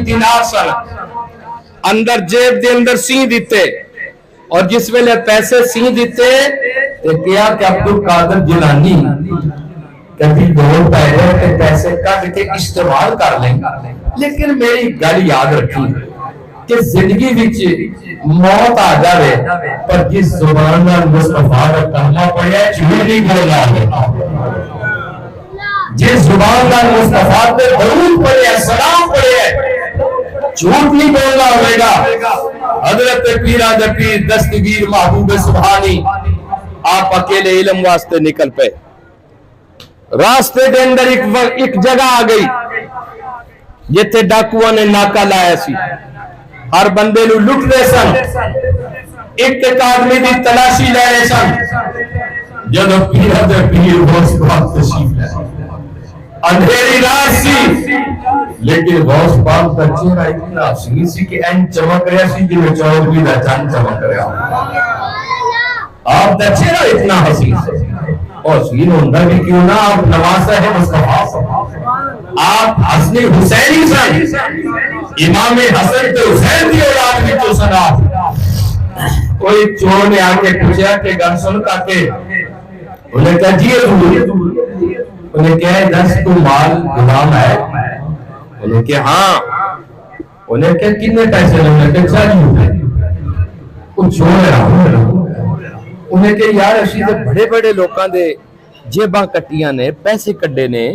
दिनार सन अंदर जेब दे अंदर सी दिते और जिस वेले पैसे सी दिते ते क्या कि अब्दुल कादिर जिलानी कभी दौड़ पै गए ते पैसे कट के इस्तेमाल कर लें, लेकिन मेरी गल याद रखी कि जिंदगी विच मौत आ जाए पर जिस जुबान नाल मुस्तफा दा कलमा पढ़िया झूठ नहीं बोलना है, जिस जुबान नाल मुस्तफा पे दरूद पढ़िया सलाम पढ़िया झूठ नहीं बोलना होगा। हजरत पीरा दे पीर दस्तगीर महबूब सुभानी आप अकेले इल्म वास्ते निकल पे, रास्ते के अंदर एक जगह आ गई जिथे डाकुआ ने नाका लाया सी, हर बंदे नूं लुट रहे सन, एक आदमी की तलाशी ले रहे सन। जब पीरा दे पीर उस वक्त तशरीफ लाए, अंधेरी रात सी लेकिन गौस पाक का चेहरा इतना हसीन सी कि एन चमक रहा सी जिवें चौदहवीं दा चंद चमक रहा। आप दा चेहरा इतना हसीन और हसीन होंदा भी क्यों ना, आप नवासा है मुस्तफा, आप हसनी हुसैनी सन, इमाम हसन ते हुसैन दी औलाद विचों सन। आप कोई चोर ने आके पूछा कि गल सुन काके, उन्हें कहा जी उन्हें क्या है, दस तू माल गुलाम है? उन्हें क्या हाँ, उन्हें क्या कितने पैसे? उन्हें क्या 40 रुपए। वो छोड़ रहा उन्हें क्या यार असी तो बड़े बड़े लोगों दे जेबां कट्टियां ने, पैसे कड्डे ने,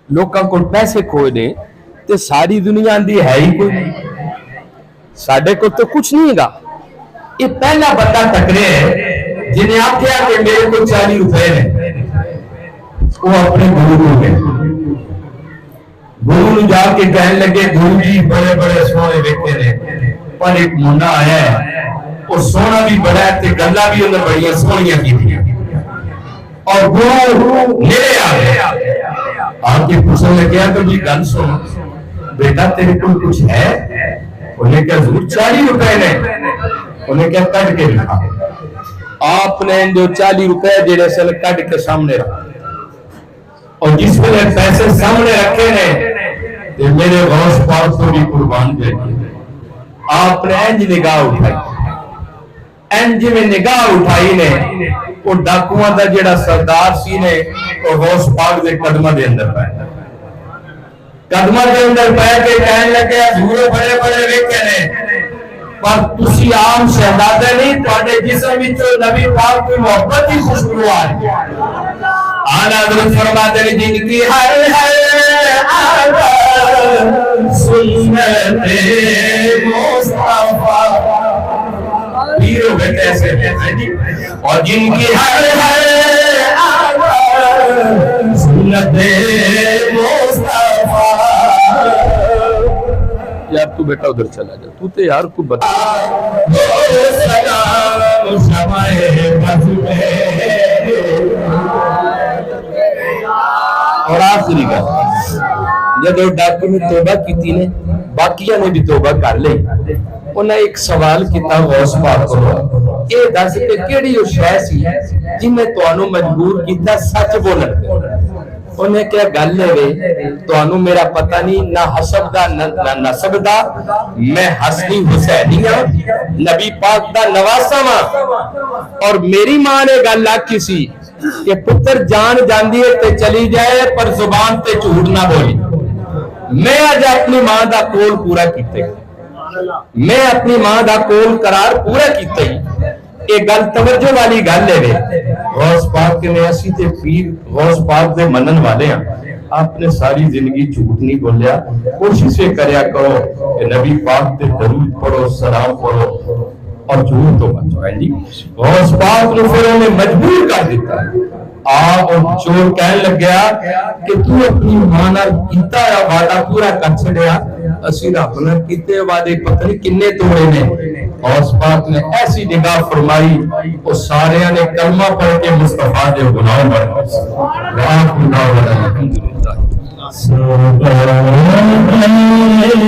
लोगों को पैसे खोए ने, ते सारी दुनिया दी है ही कोई, साडे को तो कुछ नहीं हैगा। ये पहला बंदा टकरे है जिन्हें आख्या कि मेरे को 40 रुपए ने, वो अपने गुरु को गए, गुरु जाके कहने लगे गुरु जी बड़े बड़े सोने वेखे ने, पर एक मुंडा आया है और सोना भी बड़ा है ते गल्ला भी उन्हें बड़ियां सोहनियां कीतियां, और गुरु मेरे आ गए आके पूछने लगे तो जी गल सुन बेटा तेरे को कुछ है? उन्हें क्या जरूर 40 रुपए ने? उन्हें क्या कट के लिखा, आपने जो 40 रुपए जेड़े सल कट के सामने रखा, और जिस वेले पैसे सामने रखे ने ते मेरे गौस पाक को भी कुर्बान दे आपने इंज निगाह उठाई, इंज में निगाह उठाई ने वो डाकुआं दा जेड़ा सरदार सी ने वो गौस पाक दे कदमां दे अंदर पाया, कदमां दे अंदर पै के कहने लगे हजूर बड़े बड़े वेखे ने, पर तुसी आम शहजादे नहीं, तुहाडे जिस्म विचों नबी पाक की मोहब्बत की खुशबू आ रही है। आला हज़रत फरमाते हैं जिनकी हर हर सुन्नते मुस्तफा पीरो बेटे ऐसे हैं जी, और जिनकी हर हर सुन्नते मुस्तफा। यार तू बेटा उधर चला जा, तू तो यार को बता। और आखिरी गल जब डाकू ने तौबा की ने, बाकिया ने भी तौबा कर ली, उन्हें एक सवाल किया गौस पाक को, ये दस के केड़ी वो शय सी जिन्हें तुहानू मजबूर किया सच बोलण ते? उन्हें क्या गल है तुहानू मेरा पता नहीं ना हसब दा ना नसब दा, मैं हसनी हुसैनी हां, नबी पाक दा नवासा वां, और मेरी मां ने गल आखी सी कि पुत्र जान जांदी है ते चली जाए पर जुबान ते झूठ ना बोली। मैं अज अपनी मां दा कोल पूरा कीते, मैं अपनी मां दा कोल करार पूरा कीते। ये गल तवज्जो वाली गल है, गौस पाक ने असी ते पीर गौस पाक दे मनन वाले हैं, आपने सारी जिंदगी झूठ नहीं बोलिया। कोशिश करया करो कि नबी पाक ते दरूद पढ़ो, सलाम पढ़ो और झूठ तो मत है जी। गौस पाक ने फिर उन्हें मजबूर कर दिता, और चोर कहने लग गया कि तू अपनी मां नाल कीता वादा पूरा कर छड़िया, असी रब नाल कीते वादे पता नहीं किन्ने तोड़े ने। गौस पाक ने ऐसी निगाह फरमाई, वो सारे ने कलमा पढ़ के मुस्तफा दे गुलाम बन गए।